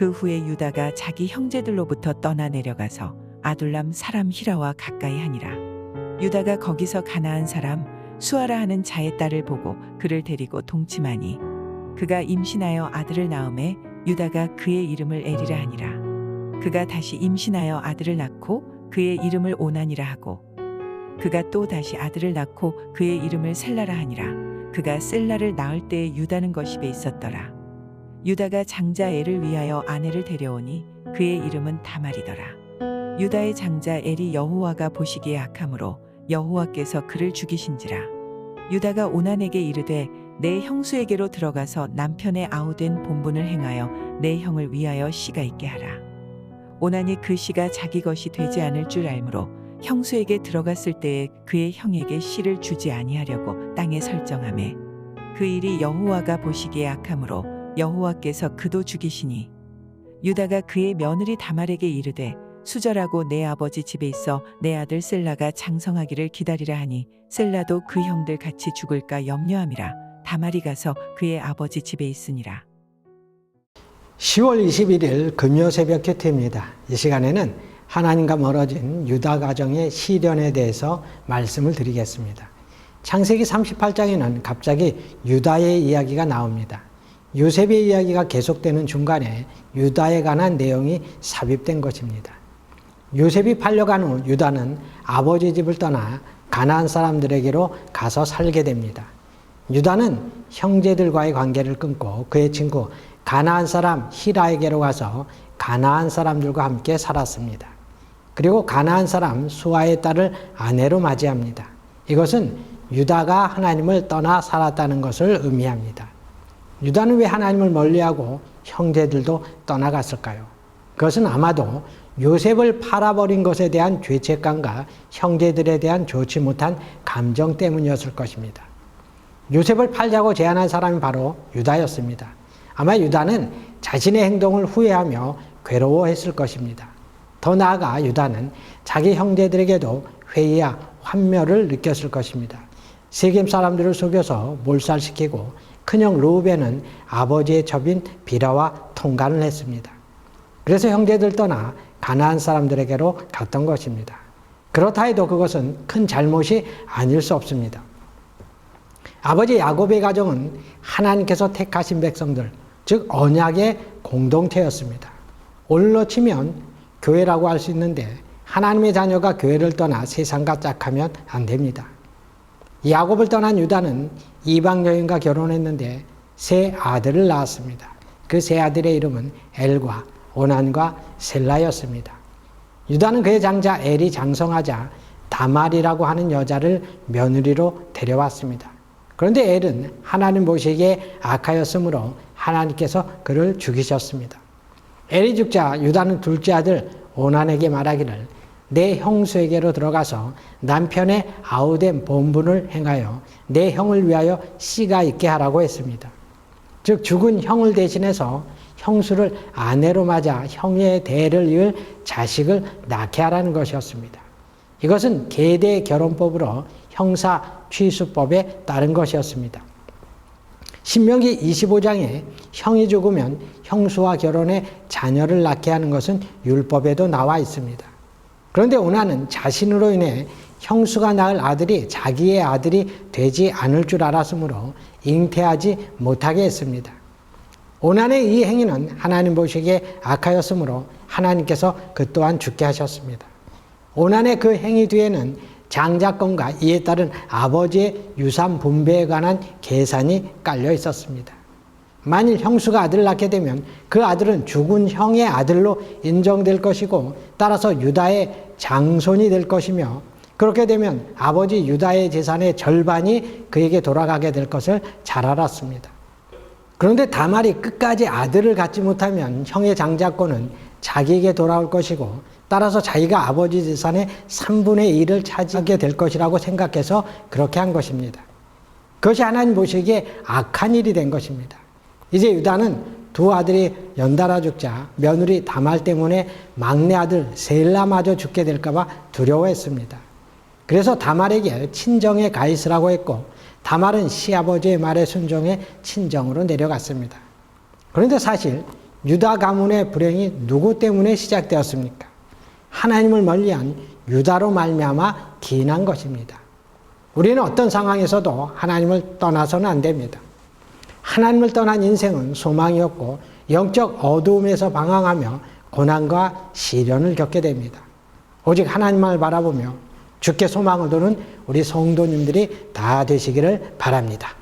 그 후에 유다가 자기 형제들로부터 떠나 내려가서 아둘람 사람 히라와 가까이 하니라. 유다가 거기서 가나안 사람 수아라 하는 자의 딸을 보고 그를 데리고 동침하니 그가 임신하여 아들을 낳음에 유다가 그의 이름을 에리라 하니라. 그가 다시 임신하여 아들을 낳고 그의 이름을 오난이라 하고 그가 또 다시 아들을 낳고 그의 이름을 셀라라 하니라. 그가 셀라를 낳을 때에 유다는 거십에 있었더라. 유다가 장자 엘을 위하여 아내를 데려오니 그의 이름은 다말이더라. 유다의 장자 엘이 여호와가 보시기에 악함으로 여호와께서 그를 죽이신지라. 유다가 오난에게 이르되 내 형수에게로 들어가서 남편의 아우된 본분을 행하여 내 형을 위하여 씨가 있게 하라. 오난이 그 씨가 자기 것이 되지 않을 줄 알므로 형수에게 들어갔을 때에 그의 형에게 씨를 주지 아니하려고 땅에 설정하매 그 일이 여호와가 보시기에 악함으로 여호와께서 그도 죽이시니 유다가 그의 며느리 다말에게 이르되 수절하고 내 아버지 집에 있어 내 아들 셀라가 장성하기를 기다리라 하니 셀라도 그 형들 같이 죽을까 염려함이라. 다말이 가서 그의 아버지 집에 있으니라. 10월 21일 금요 새벽 큐티입니다. 이 시간에는 하나님과 멀어진 유다 가정의 시련에 대해서 말씀을 드리겠습니다. 창세기 38장에는 갑자기 유다의 이야기가 나옵니다. 요셉의 이야기가 계속되는 중간에 유다에 관한 내용이 삽입된 것입니다. 요셉이 팔려간 후 유다는 아버지 집을 떠나 가나안 사람들에게로 가서 살게 됩니다. 유다는 형제들과의 관계를 끊고 그의 친구 가나안 사람 히라에게로 가서 가나안 사람들과 함께 살았습니다. 그리고 가나안 사람 수아의 딸을 아내로 맞이합니다. 이것은 유다가 하나님을 떠나 살았다는 것을 의미합니다. 유다는 왜 하나님을 멀리하고 형제들도 떠나갔을까요? 그것은 아마도 요셉을 팔아버린 것에 대한 죄책감과 형제들에 대한 좋지 못한 감정 때문이었을 것입니다. 요셉을 팔자고 제안한 사람이 바로 유다였습니다. 아마 유다는 자신의 행동을 후회하며 괴로워했을 것입니다. 더 나아가 유다는 자기 형제들에게도 회의와 환멸을 느꼈을 것입니다. 세겜 사람들을 속여서 몰살시키고 큰형 르우벤은 아버지의 첩인 비라와 통간을 했습니다. 그래서 형제들 떠나 가나안 사람들에게로 갔던 것입니다. 그렇다 해도 그것은 큰 잘못이 아닐 수 없습니다. 아버지 야곱의 가정은 하나님께서 택하신 백성들, 즉 언약의 공동체였습니다. 오늘로 치면 교회라고 할 수 있는데 하나님의 자녀가 교회를 떠나 세상과 짝하면 안 됩니다. 야곱을 떠난 유다는 이방 여인과 결혼했는데 세 아들을 낳았습니다. 그 세 아들의 이름은 엘과 오난과 셀라였습니다. 유다는 그의 장자 엘이 장성하자 다말이라고 하는 여자를 며느리로 데려왔습니다. 그런데 엘은 하나님 보시기에 악하였으므로 하나님께서 그를 죽이셨습니다. 엘이 죽자 유다는 둘째 아들 오난에게 말하기를 내 형수에게로 들어가서 남편의 아우된 본분을 행하여 내 형을 위하여 씨가 있게 하라고 했습니다. 즉 죽은 형을 대신해서 형수를 아내로 맞아 형의 대를 이을 자식을 낳게 하라는 것이었습니다. 이것은 계대 결혼법으로 형사 취수법에 따른 것이었습니다. 신명기 25장에 형이 죽으면 형수와 결혼해 자녀를 낳게 하는 것은 율법에도 나와 있습니다. 그런데 오난은 자신으로 인해 형수가 낳을 아들이 자기의 아들이 되지 않을 줄 알았으므로 잉태하지 못하게 했습니다. 오난의 이 행위는 하나님 보시기에 악하였으므로 하나님께서 그 또한 죽게 하셨습니다. 오난의 그 행위 뒤에는 장자권과 이에 따른 아버지의 유산 분배에 관한 계산이 깔려 있었습니다. 만일 형수가 아들을 낳게 되면 그 아들은 죽은 형의 아들로 인정될 것이고 따라서 유다의 장손이 될 것이며 그렇게 되면 아버지 유다의 재산의 절반이 그에게 돌아가게 될 것을 잘 알았습니다. 그런데 다말이 끝까지 아들을 갖지 못하면 형의 장자권은 자기에게 돌아올 것이고 따라서 자기가 아버지 재산의 3분의 1을 차지하게 될 것이라고 생각해서 그렇게 한 것입니다. 그것이 하나님 보시기에 악한 일이 된 것입니다. 이제 유다는 두 아들이 연달아 죽자 며느리 다말 때문에 막내 아들 셀라마저 죽게 될까 봐 두려워했습니다. 그래서 다말에게 친정에 가 있으라고 했고 다말은 시아버지의 말에 순종해 친정으로 내려갔습니다. 그런데 사실 유다 가문의 불행이 누구 때문에 시작되었습니까? 하나님을 멀리한 유다로 말미암아 기인한 것입니다. 우리는 어떤 상황에서도 하나님을 떠나서는 안 됩니다. 하나님을 떠난 인생은 소망이 없고 영적 어두움에서 방황하며 고난과 시련을 겪게 됩니다. 오직 하나님을 바라보며 주께 소망을 두는 우리 성도님들이 다 되시기를 바랍니다.